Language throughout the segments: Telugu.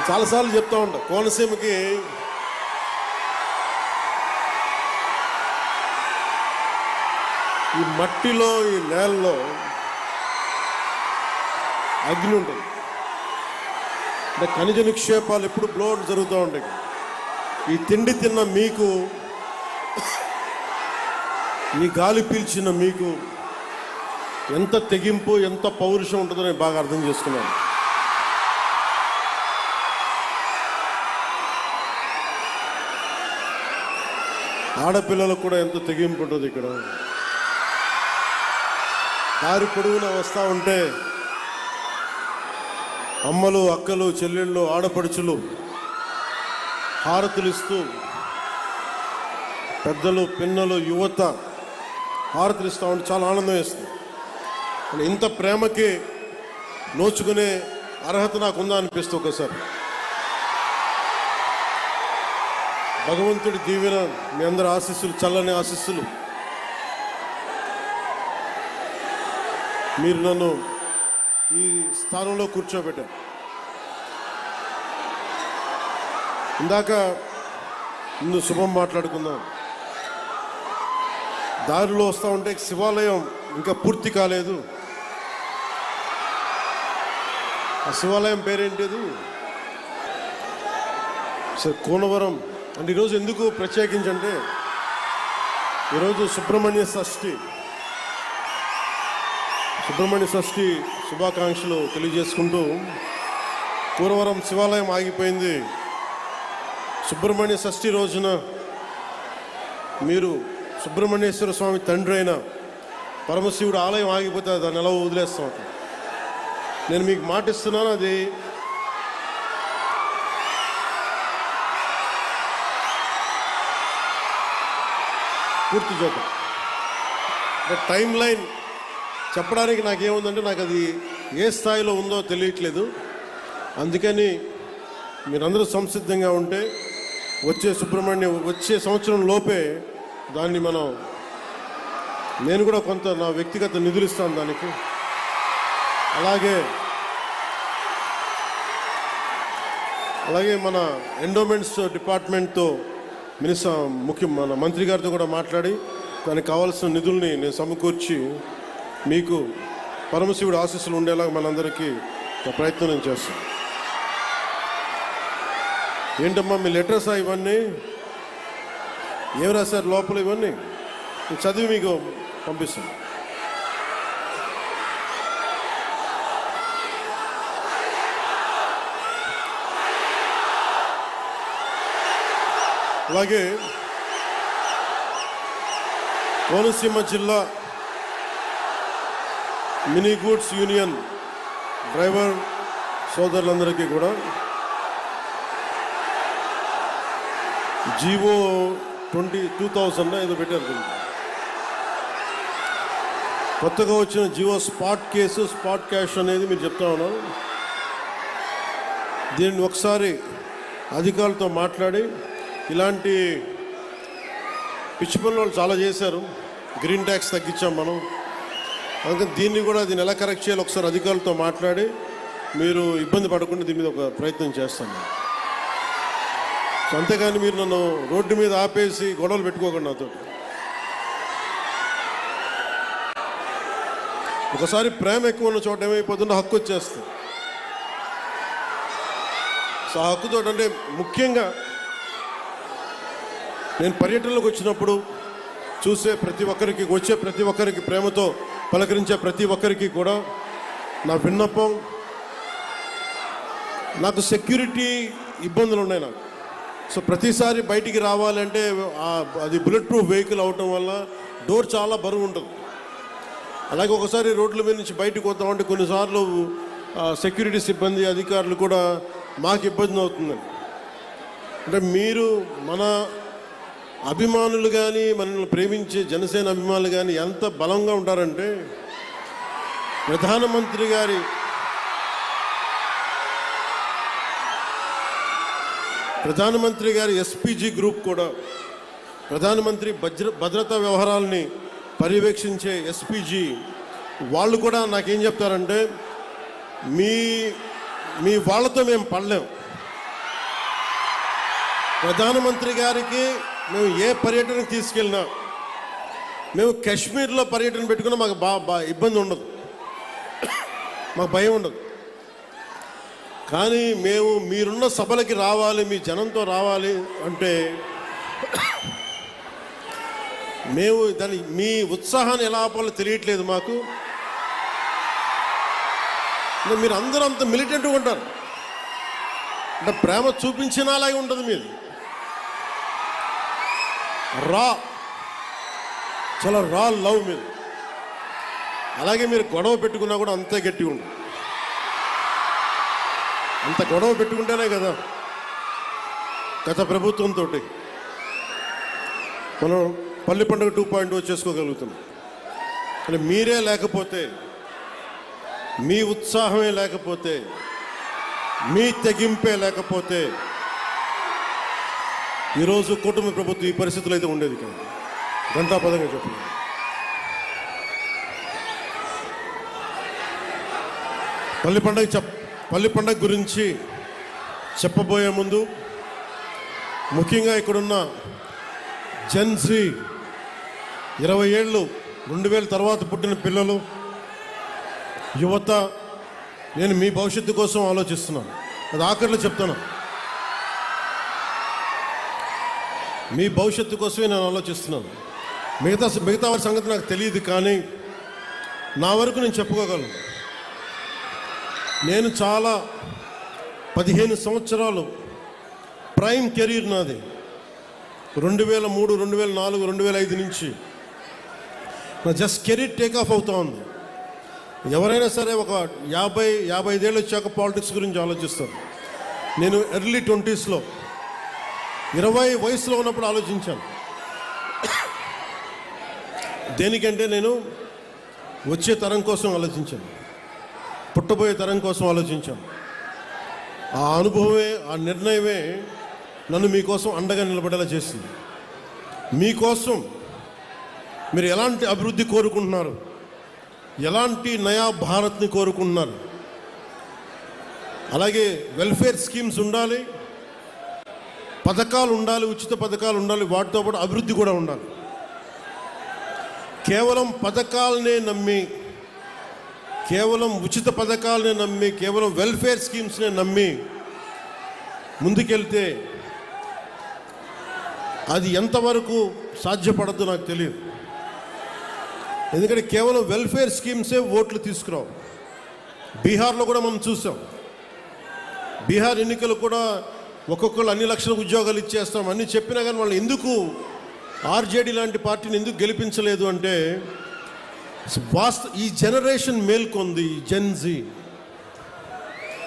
చాలాసార్లు చెప్తా ఉంటా, కోనసీమకి ఈ మట్టిలో ఈ నేలలో అగ్ని ఉంటుంది. అంటే ఖనిజ నిక్షేపాలు ఎప్పుడు బ్లోడ్ జరుగుతూ ఉంటాయి. ఈ తిండి తిన్న మీకు, ఈ గాలి పీల్చిన మీకు ఎంత తెగింపు, ఎంత పౌరుషం ఉంటుందో నేను బాగా అర్థం చేసుకున్నాను. ఆడపిల్లలకు కూడా ఎంత తెగింపు ఉంటుంది. ఇక్కడ దారి పొడవునా వస్తూ ఉంటే అమ్మలు, అక్కలు, చెల్లెళ్ళు, ఆడపడుచులు హారతులు ఇస్తూ, పెద్దలు, పిన్నలు, యువత హారతులు ఇస్తూ ఉంటే చాలా ఆనందం వేస్తుంది. ఇంత ప్రేమకి నోచుకునే అర్హత నాకు ఉందా అనిపిస్తుంది ఒకసారి. భగవంతుడి దీవెన, మీ అందరి ఆశీస్సులు, చల్లని ఆశీస్సులు. మీరు నన్ను ఈ స్థానంలో కూర్చోబెట్టారు. ఇందాక ముందు శుభం మాట్లాడుకుందాం. దారిలో వస్తూ ఉంటే శివాలయం ఇంకా పూర్తి కాలేదు. ఆ శివాలయం పేరేంటిది? సార్ కోనవరం. అంటే ఈరోజు ఎందుకు ప్రత్యేకించంటే, ఈరోజు సుబ్రహ్మణ్య షష్ఠి శుభాకాంక్షలు తెలియజేసుకుంటూ, కోనవరం శివాలయం ఆగిపోయింది. సుబ్రహ్మణ్య షష్ఠి రోజున మీరు సుబ్రహ్మణ్యేశ్వర స్వామి తండ్రి అయిన పరమశివుడు ఆలయం ఆగిపోతే దాన్ని ఎలా వదిలేస్తాం? నేను మీకు మాటిస్తున్నాను, అది పూర్తి చేద్దాం. టైం లైన్ చెప్పడానికి నాకేముందంటే, నాకు అది ఏ స్థాయిలో ఉందో తెలియట్లేదు. అందుకని మీరందరూ సంసిద్ధంగా ఉంటే వచ్చే సంవత్సరం లోపే దాన్ని నేను కూడా కొంత నా వ్యక్తిగత నిధులు ఇస్తాను దానికి. అలాగే మన ఎండోమెంట్స్ డిపార్ట్మెంట్తో మన మంత్రి గారితో కూడా మాట్లాడి దానికి కావాల్సిన నిధుల్ని నేను సమకూర్చి మీకు పరమశివుడు ఆశీస్సులు ఉండేలా మనందరికీ ప్రయత్నం నేను చేస్తాను. ఏంటమ్మా మీ లెటర్సా ఇవన్నీ? ఏం రాశారు లోపల? ఇవన్నీ చదివి మీకు పంపిస్తాను. అలాగే కోనసీమ జిల్లా మినీ గూడ్స్ యూనియన్ డ్రైవర్ సోదరులందరికీ కూడా జీవో 2000 ఏదో పెట్టారు. కొత్తగా వచ్చిన జీవో స్పాట్ క్యాష్ అనేది మీరు చెప్తా ఉన్నారు. దీన్ని ఒకసారి అధికారులతో మాట్లాడి, ఇలాంటి పిచ్చి పనులు చాలా చేశారు. గ్రీన్ ట్యాక్స్ తగ్గించాం మనం. అందుకని దీన్ని ఎలా కరెక్ట్ చేయాలి ఒకసారి అధికారులతో మాట్లాడి, మీరు ఇబ్బంది పడకుండా దీని మీద ఒక ప్రయత్నం చేస్తాను. అంతేగాని మీరు నన్ను రోడ్డు మీద ఆపేసి గొడవలు పెట్టుకోకండి నాతో. ఒకసారి ప్రేమ ఎక్కువ ఉన్న చోట ఏమైపోతుందో హక్కు వచ్చేస్తుంది. సో ఆ హక్కుతో, అంటే ముఖ్యంగా నేను పర్యటనలోకి వచ్చినప్పుడు వచ్చే ప్రతి ఒక్కరికి ప్రేమతో పలకరించే ప్రతి ఒక్కరికి కూడా నా విన్నపం, నాకు సెక్యూరిటీ ఇబ్బందులు ఉన్నాయి నాకు. సో ప్రతిసారి బయటికి రావాలంటే అది బుల్లెట్ ప్రూఫ్ వెహికల్ అవటం వల్ల డోర్ చాలా బరువు ఉంటుంది. అలాగే ఒకసారి రోడ్ల మీద నుంచి బయటకు వద్దామంటే కొన్నిసార్లు సెక్యూరిటీ సిబ్బంది, అధికారులు కూడా మాకు ఇబ్బంది అవుతుందండి. అంటే మీరు మన అభిమానులు కానీ, మనల్ని ప్రేమించే జనసేన అభిమానులు కానీ ఎంత బలంగా ఉంటారంటే, ప్రధానమంత్రి గారి ఎస్పీజీ గ్రూప్ కూడా, ప్రధానమంత్రి భద్రతా వ్యవహారాలని పర్యవేక్షించే ఎస్పీజీ వాళ్ళు కూడా నాకేం చెప్తారంటే, మీ వాళ్ళతో మేము పడలేం, ప్రధానమంత్రి గారికి మేము ఏ పర్యటనకు తీసుకెళ్ళినా, మేము కాశ్మీర్లో పర్యటన పెట్టుకున్నా మాకు ఇబ్బంది ఉండదు, మాకు భయం ఉండదు. కానీ మేము మీరున్న సభలకి రావాలి, మీ జనంతో రావాలి అంటే మేము దాని మీ ఉత్సాహాన్ని ఎలా ఆపాలో తెలియట్లేదు మాకు. మీరు అందరూ అంత మిలిటెంట్గా ఉంటారు, అంటే ప్రేమ చూపించినలాగే ఉంటుంది మీది. చాలా రా లవ్ మీరు. అలాగే మీరు గొడవ పెట్టుకున్నా కూడా అంతే గట్టిగా ఉంటుంది. అంత గొడవ పెట్టుకుంటేనే కదా గత ప్రభుత్వంతో మనం పల్లి పండుగ 2.0 చేసుకోగలుగుతున్నాం. కానీ మీరే లేకపోతే, మీ ఉత్సాహమే లేకపోతే, మీ తెగింపే లేకపోతే ఈరోజు కుటుంబ ప్రభుత్వం ఈ పరిస్థితులు అయితే ఉండేది కాదు. గంటాపదంగా చెప్పండి. పల్లి పండుగ గురించి చెప్పబోయే ముందు ముఖ్యంగా ఇక్కడున్న జెన్జీ 20 ఏళ్ళు 2000 తర్వాత పుట్టిన పిల్లలు, యువత, నేను మీ భవిష్యత్తు కోసం ఆలోచిస్తున్నాను. అది ఆఖరిలో చెప్తాను. మీ భవిష్యత్తు కోసమే నేను ఆలోచిస్తున్నాను. మిగతా వారి సంగతి నాకు తెలియదు, కానీ నా వరకు నేను చెప్పుకోగలను. నేను చాలా 15 సంవత్సరాలు ప్రైమ్ కెరీర్ నాది. 2003, 2004, 2005 నుంచి నా జస్ట్ కెరీర్ టేక్ ఆఫ్ అవుతా ఉంది. ఎవరైనా సరే ఒక 50-55 ఏళ్ళు వచ్చాక పాలిటిక్స్ గురించి ఆలోచిస్తారు. నేను ఎర్లీ 20స్లో 20 వయసులో ఉన్నప్పుడు ఆలోచించాను. దేనికంటే నేను వచ్చే తరం కోసం ఆలోచించాను, పుట్టబోయే తరం కోసం ఆలోచించాను. ఆ అనుభవమే, ఆ నిర్ణయమే నన్ను మీకోసం అండగా నిలబడేలా చేసింది. మీకోసం మీరు ఎలాంటి అభివృద్ధి కోరుకుంటున్నారు, ఎలాంటి నయా భారత్ని కోరుకుంటున్నారు, అలాగే వెల్ఫేర్ స్కీమ్స్ ఉండాలి, పథకాలు ఉండాలి, ఉచిత పథకాలు ఉండాలి, వాటితో పాటు అభివృద్ధి కూడా ఉండాలి. కేవలం పథకాలనే నమ్మి, కేవలం ఉచిత పథకాలనే నమ్మి, కేవలం వెల్ఫేర్ స్కీమ్స్నే నమ్మి ముందుకెళ్తే అది ఎంతవరకు సాధ్యపడద్దు నాకు తెలియదు. ఎందుకంటే కేవలం వెల్ఫేర్ స్కీమ్సే ఓట్లు తీసుకురావు. బీహార్లో కూడా మనం చూసాం. బీహార్ ఎన్నికలు కూడా ఒక్కొక్కరు అన్ని లక్షల ఉద్యోగాలు ఇచ్చేస్తాం అన్నీ చెప్పినా కానీ వాళ్ళు ఎందుకు ఆర్జేడీ లాంటి పార్టీని ఎందుకు గెలిపించలేదు అంటే ఈ జనరేషన్ మేల్కొంది, ఈ జెన్జీ,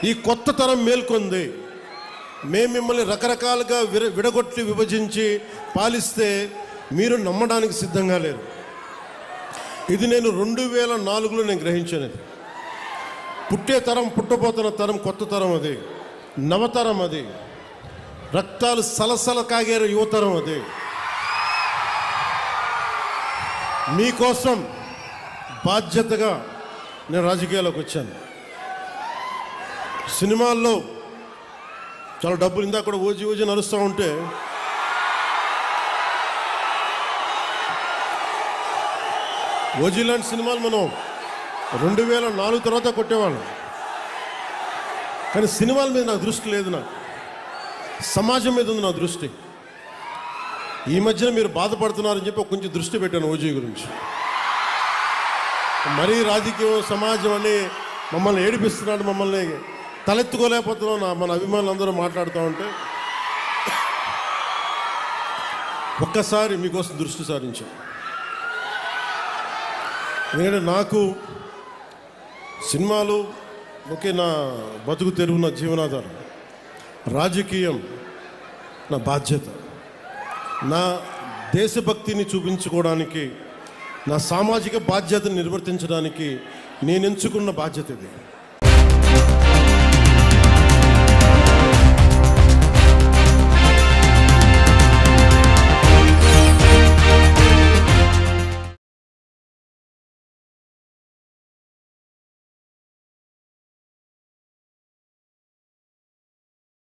ఈ కొత్త తరం మేల్కొంది. మేము మిమ్మల్ని రకరకాలుగా విడగొట్టి విభజించి పాలిస్తే మీరు నమ్మడానికి సిద్ధంగా లేరు. ఇది నేను 2004లో నేను గ్రహించాను. పుట్టే తరం, పుట్టబోతున్న తరం కొత్త తరం, అది నవతరం, అది రక్తాలు సలసల కాగే యువతరం, అది మీకోసం బాధ్యతగా నేను రాజకీయాల్లోకి వచ్చాను. సినిమాల్లో చాలా డబ్బులు, ఇందాక కూడా ఓజీ నడుస్తూ ఉంటే ఓజీ లాంటి సినిమాలు మనం 2004 తర్వాత కొట్టేవాళ్ళం. కానీ సినిమాల మీద నాకు దృష్టి లేదు, నాకు సమాజం మీద ఉంది నా దృష్టి. ఈ మధ్యన మీరు బాధపడుతున్నారని చెప్పి కొంచెం దృష్టి పెట్టాను ఓజీ గురించి. మరీ రాజకీయం, సమాజం అని మమ్మల్ని ఏడిపిస్తున్నాడు, మమ్మల్ని తలెత్తుకోలేకపోతున్నాం మన అభిమానులు అందరూ మాట్లాడుతూ ఉంటే ఒక్కసారి మీకోసం దృష్టి సారించాం. ఎందుకంటే నాకు సినిమాలు ఒకే నా బతుకు తెరువు, నా జీవనాధారం. రాజకీయం నా బాధ్యత, నా దేశభక్తిని చూపించుకోవడానికి, నా సామాజిక బాధ్యతను నిర్వర్తించడానికి నేను ఎంచుకున్న బాధ్యత ఇది.